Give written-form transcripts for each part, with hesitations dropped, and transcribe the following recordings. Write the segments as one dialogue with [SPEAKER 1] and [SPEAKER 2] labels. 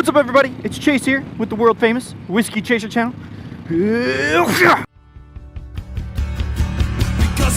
[SPEAKER 1] What's up, everybody? It's Chase here with the world famous Whiskey Chaser channel.
[SPEAKER 2] Because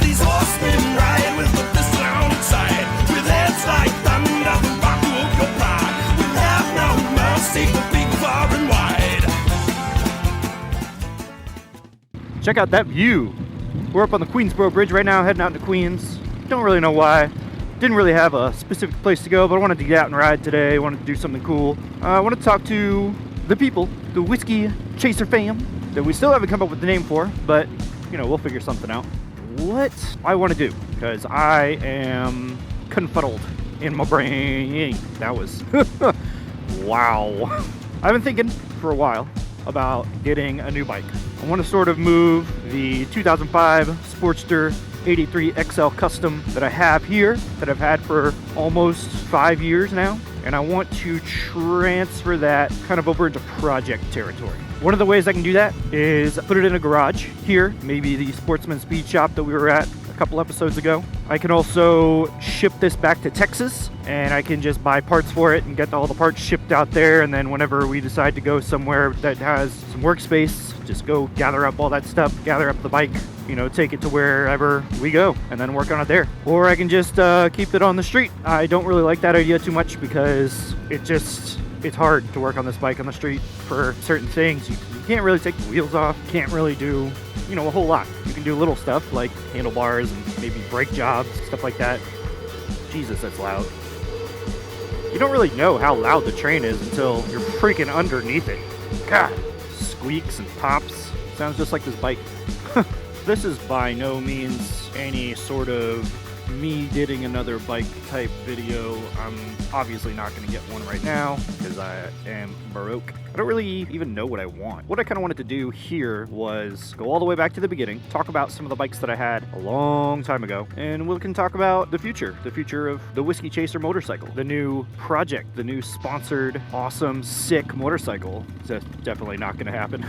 [SPEAKER 2] these horsemen ride with the fist outside, with heads like thunder, the rock of your pride. We'll have no mercy for big, far and wide.
[SPEAKER 1] Check out that view. We're up on the Queensboro Bridge right now, heading out to Queens. Don't really know why. Didn't really have a specific place to go, but I wanted to get out and ride today. I wanted to do something cool. I wanted to talk to the people, the Whiskey Chaser fam, that we still haven't come up with the name for, but, you know, we'll figure something out. What I want to do, because I am confuddled in my brain. That was, wow. I've been thinking for a while about getting a new bike. I want to sort of move the 2005 Sportster 83 XL Custom that I have here, that I've had for almost 5 years now, and I want to transfer that kind of over into project territory. One of the ways I can do that is put it in a garage here, maybe the Sportsman Speed Shop that we were at a couple episodes ago. I can also ship this back to Texas, and I can just buy parts for it and get all the parts shipped out there, and then whenever we decide to go somewhere that has some workspace, just go gather up all that stuff, gather up the bike, you know, take it to wherever we go and then work on it there. Or I can just keep it on the street. I don't really like that idea too much because it's hard to work on this bike on the street for certain things. You can't really take the wheels off, can't really do, you know, a whole lot. You can do little stuff like handlebars and maybe brake jobs, stuff like that. Jesus, that's loud. You don't really know how loud the train is until you're freaking underneath it. God, squeaks and pops. Sounds just like this bike. This is by no means any sort of me getting another bike type video. I'm obviously not going to get one right now because I am broke. I don't really even know what I want. What I kind of wanted to do here was go all the way back to the beginning, talk about some of the bikes that I had a long time ago, and we can talk about the future of the Whiskey Chaser motorcycle, the new project, the new sponsored, awesome, sick motorcycle. That's definitely not going to happen.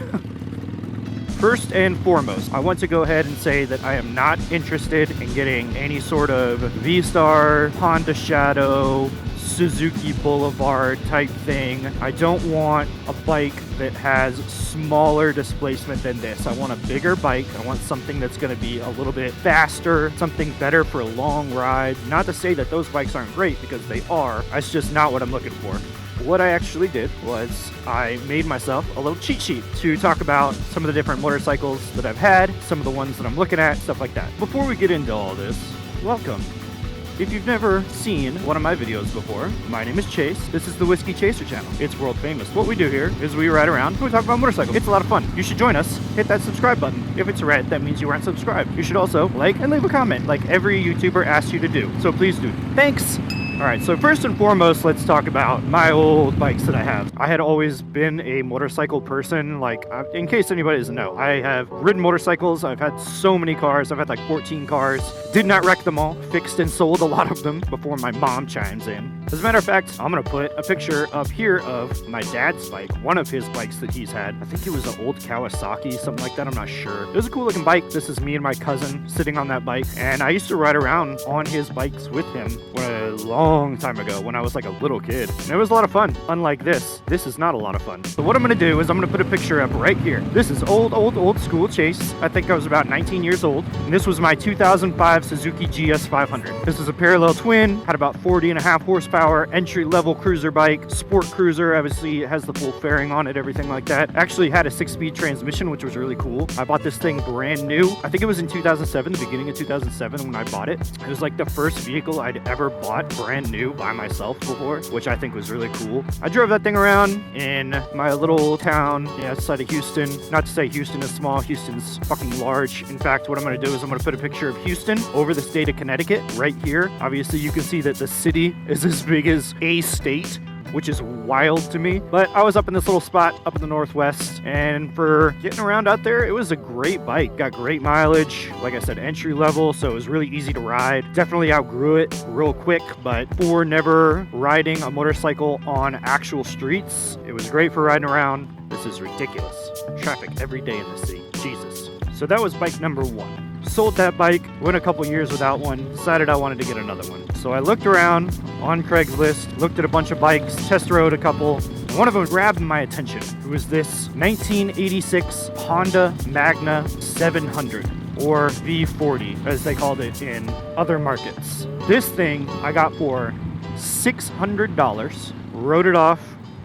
[SPEAKER 1] First and foremost, I want to go ahead and say that I am not interested in getting any sort of V-Star, Honda Shadow, Suzuki Boulevard type thing. I don't want a bike that has smaller displacement than this. I want a bigger bike. I want something that's going to be a little bit faster, something better for a long ride. Not to say that those bikes aren't great, because they are. That's just not what I'm looking for. What I actually did was I made myself a little cheat sheet to talk about some of the different motorcycles that I've had, some of the ones that I'm looking at, stuff like that. Before we get into all this, welcome. If you've never seen one of my videos before, my name is Chase. This is the Whiskey Chaser channel. It's world famous. What we do here is we ride around and we talk about motorcycles. It's a lot of fun. You should join us. Hit that subscribe button. If it's red, that means you aren't subscribed. You should also like and leave a comment like every YouTuber asks you to do. So please do. Thanks! Alright, so first and foremost, let's talk about my old bikes that I have. I had always been a motorcycle person, like, in case anybody doesn't know, I have ridden motorcycles, I've had so many cars, I've had like 14 cars, did not wreck them all, fixed and sold a lot of them before my mom chimes in. As a matter of fact, I'm gonna put a picture up here of my dad's bike, one of his bikes that he's had. I think it was an old Kawasaki, something like that, I'm not sure. It was a cool looking bike. This is me and my cousin sitting on that bike, and I used to ride around on his bikes with him a long time ago when I was like a little kid. And it was a lot of fun. Unlike this is not a lot of fun. So what I'm gonna do is I'm gonna put a picture up right here. This is old school Chase. I think I was about 19 years old. And this was my 2005 Suzuki GS 500. This is a parallel twin, had about 40.5 horsepower, entry-level cruiser bike, sport cruiser. Obviously it has the full fairing on it, everything like that. Actually had a 6-speed transmission, which was really cool. I bought this thing brand new. I think it was in 2007, the beginning of 2007 when I bought it. It was like the first vehicle I'd ever bought brand new by myself before, which I think was really cool. I drove that thing around in my little town, outside of Houston. Not to say Houston is small, Houston's fucking large. In fact, what I'm gonna do is I'm gonna put a picture of Houston over the state of Connecticut right here. Obviously you can see that the city is as big as a state, which is wild to me. But I was up in this little spot up in the Northwest, and for getting around out there, it was a great bike. Got great mileage. Like I said, entry level, so it was really easy to ride. Definitely outgrew it real quick, but for never riding a motorcycle on actual streets, it was great for riding around. This is ridiculous. Traffic every day in the city. Jesus. So that was bike number one. Sold that bike, went a couple years without one, decided I wanted to get another one. So I looked around on Craigslist, looked at a bunch of bikes, test rode a couple, One of them grabbed my attention. It was this 1986 Honda Magna 700, or V40 as they called it in other markets. This thing I got for $600, wrote it off,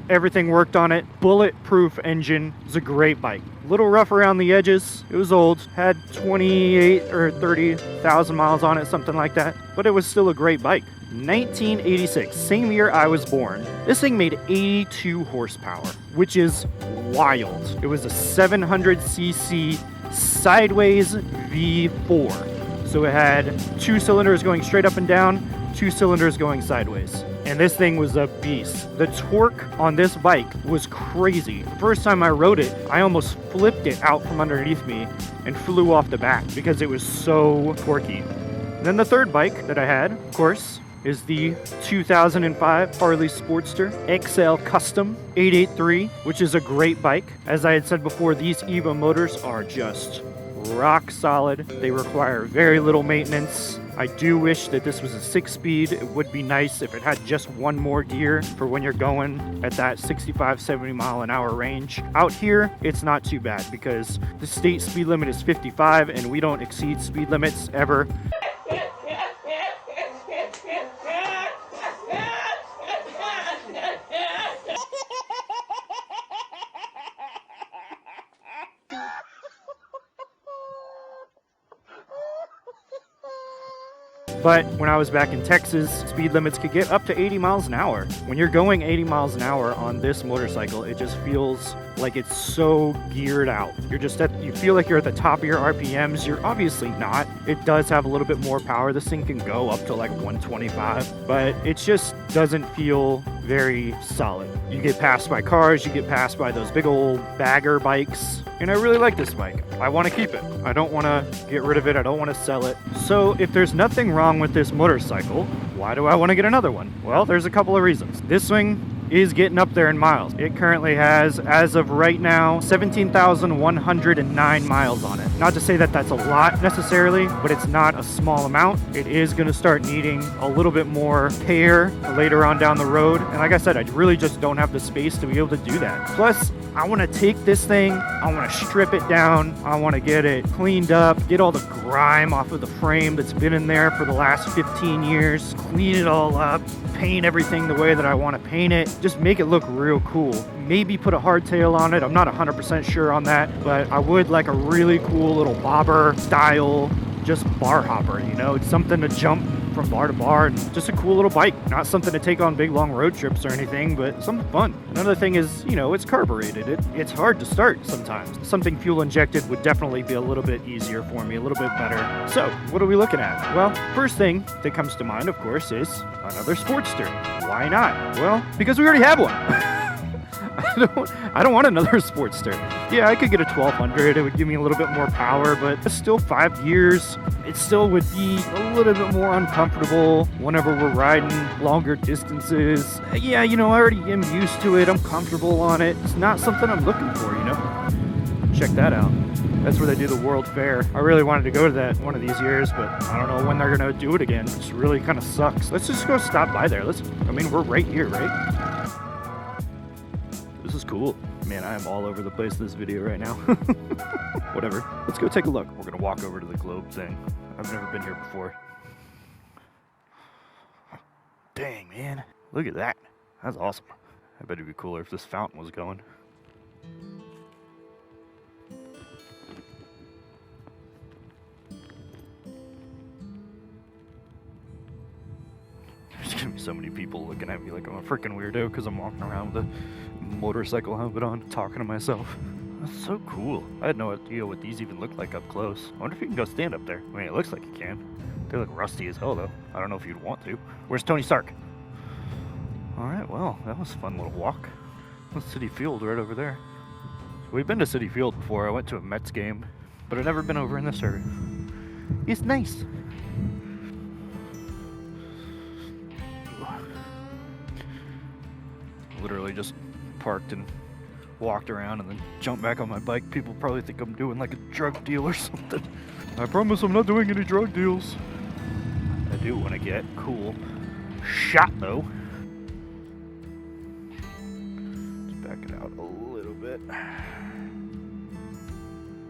[SPEAKER 1] everything worked on it, bulletproof engine. It was a great bike. Little rough around the edges, it was old, had 28 or 30,000 miles on it, something like that, but it was still a great bike. 1986, same year I was born. This thing made 82 horsepower, which is wild. It was a 700cc sideways V4. So it had 2 cylinders going straight up and down, 2 cylinders going sideways. And this thing was a beast. The torque on this bike was crazy. First time I rode it, I almost flipped it out from underneath me and flew off the back because it was so torquey. And then the third bike that I had, of course, is the 2005 Harley Sportster XL Custom 883, which is a great bike. As I had said before, these Evo motors are just rock solid. They require very little maintenance. I do wish that this was a 6-speed. It would be nice if it had just one more gear for when you're going at that 65, 70 mile an hour range. Out here, it's not too bad because the state speed limit is 55 and we don't exceed speed limits ever. But when I was back in Texas, speed limits could get up to 80 miles an hour. When you're going 80 miles an hour on this motorcycle, it just feels like it's so geared out. You feel like you're at the top of your RPMs. You're obviously not. It does have a little bit more power. This thing can go up to like 125, but it just doesn't feel very solid. You get passed by cars, you get passed by those big old bagger bikes, and I really like this bike. I want to keep it. I don't want to get rid of it. I don't want to sell it. So if there's nothing wrong with this motorcycle, why do I want to get another one? Well, there's a couple of reasons. This thing is getting up there in miles. It currently has, as of right now, 17,109 miles on it. Not to say that that's a lot necessarily, but it's not a small amount. It is going to start needing a little bit more care later on down the road. And like I said, I really just don't have the space to be able to do that. Plus, I want to take this thing, I want to strip it down, I want to get it cleaned up, get all the grime off of the frame that's been in there for the last 15 years, clean it all up, paint everything the way that I want to paint it, just make it look real cool. Maybe put a hardtail on it, I'm not 100% sure on that, but I would like a really cool little bobber style, just bar hopper, you know, it's something to jump from bar to bar, and just a cool little bike. Not something to take on big long road trips or anything, but something fun. Another thing is, you know, it's carbureted. It's hard to start sometimes. Something fuel injected would definitely be a little bit easier for me, a little bit better. So, what are we looking at? Well, first thing that comes to mind, of course, is another Sportster. Why not? Well, because we already have one. I don't want another Sportster. Yeah, I could get a 1200. It would give me a little bit more power, but it's still 5 years. It still would be a little bit more uncomfortable whenever we're riding longer distances. Yeah, you know, I already am used to it. I'm comfortable on it. It's not something I'm looking for, you know? Check that out. That's where they do the World Fair. I really wanted to go to that one of these years, but I don't know when they're going to do it again. It just really kind of sucks. Let's just go stop by there. We're right here, right? This is cool. Man, I am all over the place in this video right now. Whatever. Let's go take a look. We're gonna walk over to the globe thing. I've never been here before. Dang, man. Look at that. That's awesome. I bet it'd be cooler if this fountain was going. There's gonna be so many people looking at me like I'm a freaking weirdo because I'm walking around with a motorcycle helmet on, talking to myself. That's so cool. I had no idea what these even look like up close. I wonder if you can go stand up there. I mean, it looks like you can. They look rusty as hell, though. I don't know if you'd want to. Where's Tony Stark? Alright, well, that was a fun little walk. That's City Field right over there. We've been to City Field before. I went to a Mets game, but I've never been over in this area. It's nice. Literally just parked and walked around and then jumped back on my bike. People probably think I'm doing like a drug deal or something. I promise I'm not doing any drug deals. I do want to get cool shot though. back it out a little bit.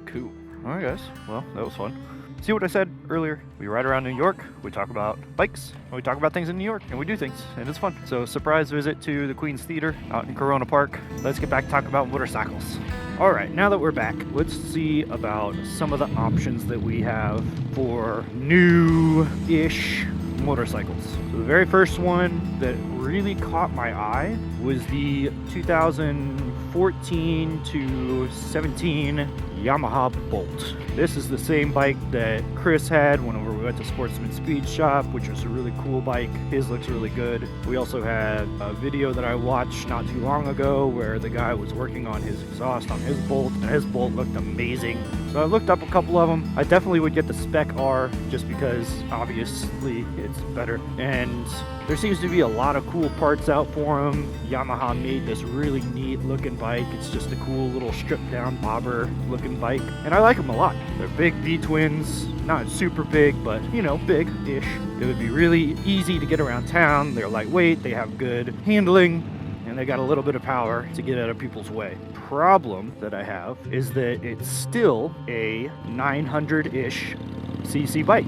[SPEAKER 1] Cool. Alright guys, well, that was fun. See what I said earlier? We ride around New York, we talk about bikes, and we talk about things in New York, and we do things, and it's fun. So surprise visit to the Queens Theater out in Corona Park. Let's get back to talking about motorcycles. Alright, now that we're back, let's see about some of the options that we have for new-ish motorcycles. So the very first one that really caught my eye was the 2014 to 17 Yamaha Bolt. This is the same bike that Chris had whenever we went to Sportsman Speed Shop, which was a really cool bike. His looks really good. We also had a video that I watched not too long ago where the guy was working on his exhaust on his Bolt, and his Bolt looked amazing. So I looked up a couple of them. I definitely would get the Spec R just because obviously it's better. And there seems to be a lot of cool parts out for them. Yamaha made this really neat looking bike. It's just a cool little stripped down bobber looking bike. And I like them a lot. They're big V-twins, not super big, but you know, big-ish. It would be really easy to get around town. They're lightweight, they have good handling, and they got a little bit of power to get out of people's way. Problem that I have is that it's still a 900-ish cc bike.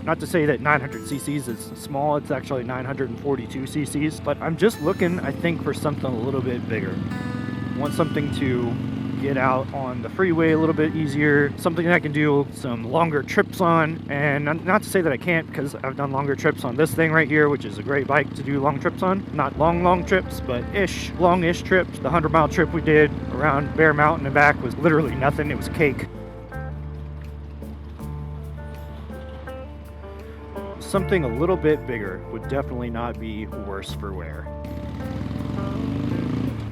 [SPEAKER 1] Not to say that 900 cc's is small, it's actually 942 cc's, but I'm just looking, I think, for something a little bit bigger. Want something to get out on the freeway a little bit easier, something I can do some longer trips on, and not to say that I can't, because I've done longer trips on this thing right here, which is a great bike to do long trips on. Not long trips, but long-ish trips. The 100-mile trip we did around Bear Mountain and back was literally nothing, it was cake. Something a little bit bigger would definitely not be worse for wear.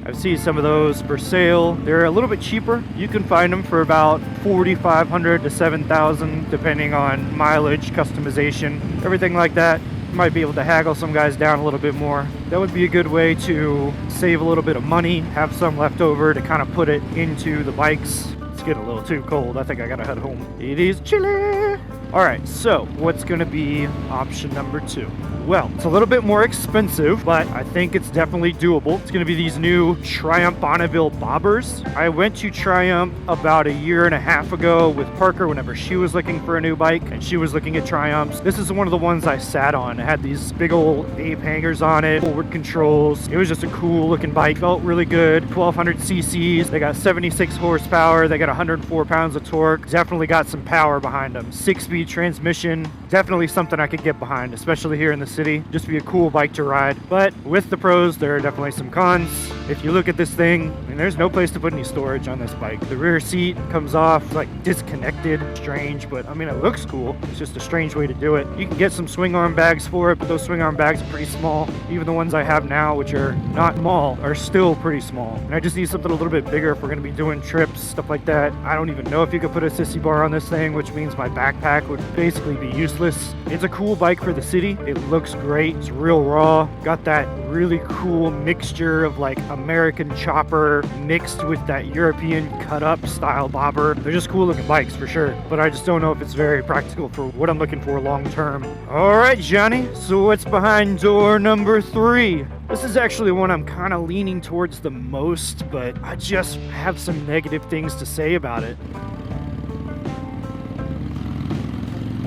[SPEAKER 1] I've seen some of those for sale. They're a little bit cheaper. You can find them for about $4,500 to $7,000 depending on mileage, customization, everything like that. You might be able to haggle some guys down a little bit more. That would be a good way to save a little bit of money, have some left over to kind of put it into the bikes. It's getting a little too cold. I think I gotta head home. It is chilly. Alright, so what's going to be option number 2? Well, it's a little bit more expensive, but I think it's definitely doable. It's going to be these new Triumph Bonneville bobbers. I went to Triumph about a year and a half ago with Parker whenever she was looking for a new bike, and she was looking at Triumphs. This is one of the ones I sat on. It had these big old ape hangers on it, forward controls. It was just a cool looking bike. Felt really good. 1200 cc's. They got 76 horsepower. They got 104 pounds of torque. Definitely got some power behind them. 6-speed transmission. Definitely something I could get behind, especially here in the city. Just be a cool bike to ride. But with the pros, there are definitely some cons. If you look at this thing, I mean, there's no place to put any storage on this bike. The rear seat comes off like disconnected. Strange, but I mean, it looks cool. It's just a strange way to do it. You can get some swing arm bags for it, but those swing arm bags are pretty small. Even the ones I have now, which are not small, are still pretty small. And I just need something a little bit bigger if we're going to be doing trips, stuff like that. I don't even know if you could put a sissy bar on this thing, which means my backpack would basically be useless. It's a cool bike for the city. It looks great. It's real raw. Got that really cool mixture of like American chopper mixed with that European cut up style bobber. They're just cool looking bikes for sure, but I just don't know if it's very practical for what I'm looking for long term. All right, Johnny, so what's behind door number 3? This is actually one I'm kind of leaning towards the most, but I just have some negative things to say about it.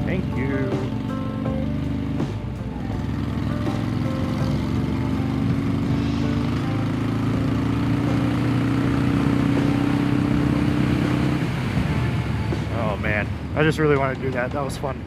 [SPEAKER 1] Thank you. Oh man, I just really want to do that. That was fun.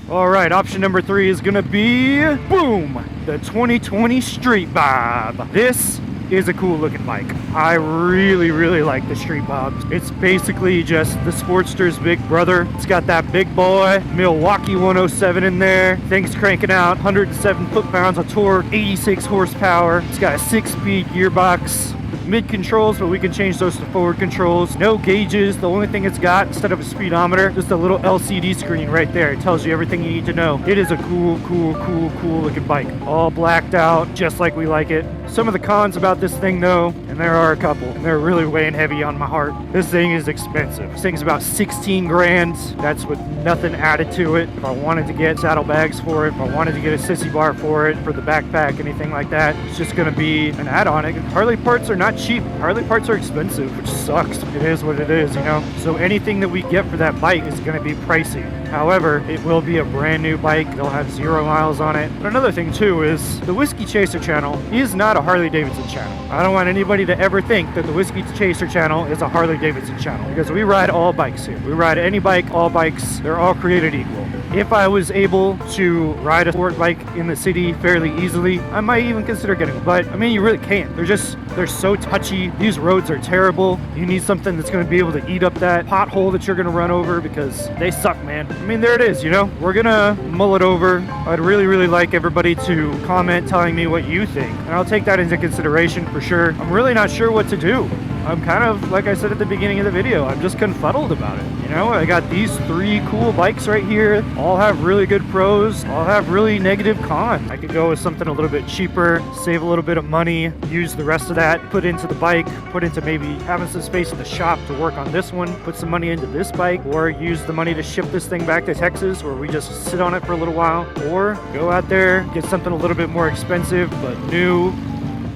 [SPEAKER 1] All right, option number 3 is gonna be, boom, the 2020 Street Bob. This is a cool looking bike. I really like the Street Bobs. It's basically just the Sportster's big brother. It's got that big boy Milwaukee 107 in there. Thing's cranking out 107 foot-pounds of torque, 86 horsepower. It's got a 6-speed gearbox. Mid controls, but we can change those to forward controls. No gauges. The only thing it's got, instead of a speedometer, just a little LCD screen right there. It tells you everything you need to know. It is a cool looking bike. All blacked out, just like we like it. Some of the cons about this thing though, and there are a couple, and they're really weighing heavy on my heart. This thing is expensive. This thing's about 16 grand. That's with nothing added to it. If I wanted to get saddlebags for it, if I wanted to get a sissy bar for it, for the backpack, anything like that, it's just gonna be an add-on. Harley parts are not cheap. Harley parts are expensive, which sucks. It is what it is, you know? So anything that we get for that bike is gonna be pricey. However, it will be a brand new bike. It'll have 0 miles on it. But another thing too is the Whiskey Chaser channel is not a Harley Davidson channel. I don't want anybody to ever think that the Whiskey Chaser channel is a Harley Davidson channel, because we ride all bikes here. We ride any bike, all bikes. They're all created equal. If I was able to ride a sport bike in the city fairly easily, I might even consider getting one. But I mean, you really can't. They're so touchy. These roads are terrible. You need something that's going to be able to eat up that pothole that you're going to run over, because they suck, man. I mean, there it is, you know? We're going to mull it over. I'd really, really like everybody to comment telling me what you think, and I'll take that into consideration for sure. I'm really not sure what to do. I'm kind of, like I said at the beginning of the video, I'm just confuddled about it. You know, I got these 3 cool bikes right here. All have really good pros. All have really negative cons. I could go with something a little bit cheaper, save a little bit of money, use the rest of that, put into the bike, put into maybe having some space in the shop to work on this one, put some money into this bike, or use the money to ship this thing back to Texas where we just sit on it for a little while, or go out there, get something a little bit more expensive but new,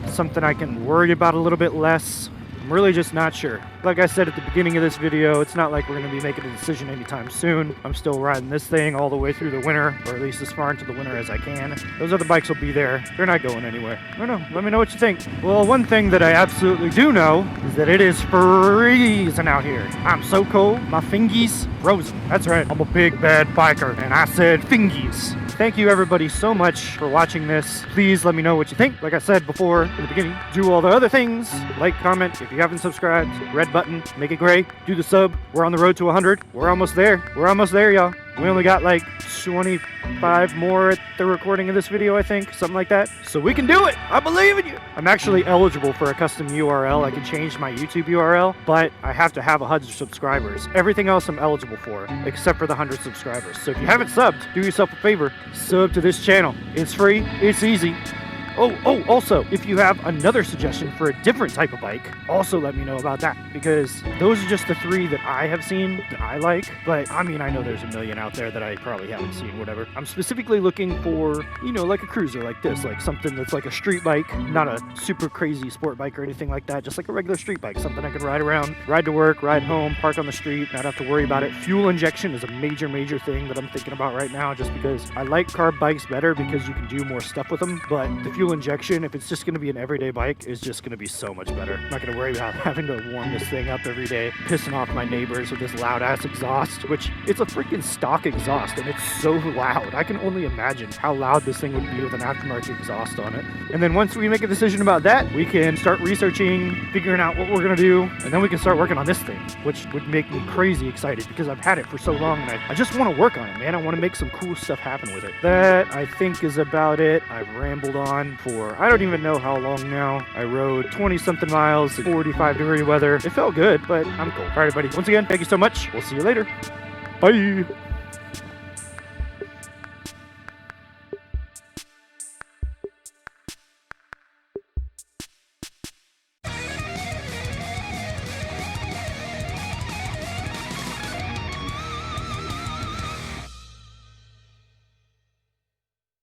[SPEAKER 1] something I can worry about a little bit less. I'm really just not sure. Like I said at the beginning of this video, it's not like we're going to be making a decision anytime soon. I'm still riding this thing all the way through the winter, or at least as far into the winter as I can. Those other bikes will be there. They're not going anywhere. I don't know. Let me know what you think. Well, one thing that I absolutely do know is that it is freezing out here. I'm so cold, my fingies frozen. That's right. I'm a big bad biker, and I said fingies. Thank you everybody so much for watching this. Please let me know what you think. Like I said before in the beginning, do all the other things. Like, comment. If you haven't subscribed, red button, make it gray. Do the sub. We're on the road to 100. We're almost there. We're almost there, y'all. We only got like 25 more at the recording of this video, I think. Something like that. So we can do it. I believe in you. I'm actually eligible for a custom URL. I can change my YouTube URL, but I have to have 100 subscribers. Everything else I'm eligible for, except for the 100 subscribers. So if you haven't subbed, do yourself a favor. Sub to this channel. It's free. It's easy. Also, if you have another suggestion for a different type of bike, also let me know about that, because those are just the 3 that I have seen that I like. But I mean, I know there's a million out there that I probably haven't seen, whatever. I'm specifically looking for, you know, like a cruiser like this, like something that's like a street bike, not a super crazy sport bike or anything like that, just like a regular street bike, something I can ride around, ride to work, ride home, park on the street, not have to worry about it. Fuel injection is a major thing that I'm thinking about right now, just because I like carb bikes better because you can do more stuff with them, but the fuel injection, if it's just going to be an everyday bike, is just going to be so much better. I'm not going to worry about having to warm this thing up every day, pissing off my neighbors with this loud ass exhaust, which it's a freaking stock exhaust and it's so loud. I can only imagine how loud this thing would be with an aftermarket exhaust on it. And then once we make a decision about that, we can start researching, figuring out what we're going to do, and then we can start working on this thing, which would make me crazy excited because I've had it for so long and I just want to work on it, man. I want to make some cool stuff happen with it. That, I think, is about it. I've rambled on for I don't even know how long now. I rode 20-something miles in 45-degree weather. It felt good, but I'm cold. All right, everybody. Once again, thank you so much. We'll see you later. Bye.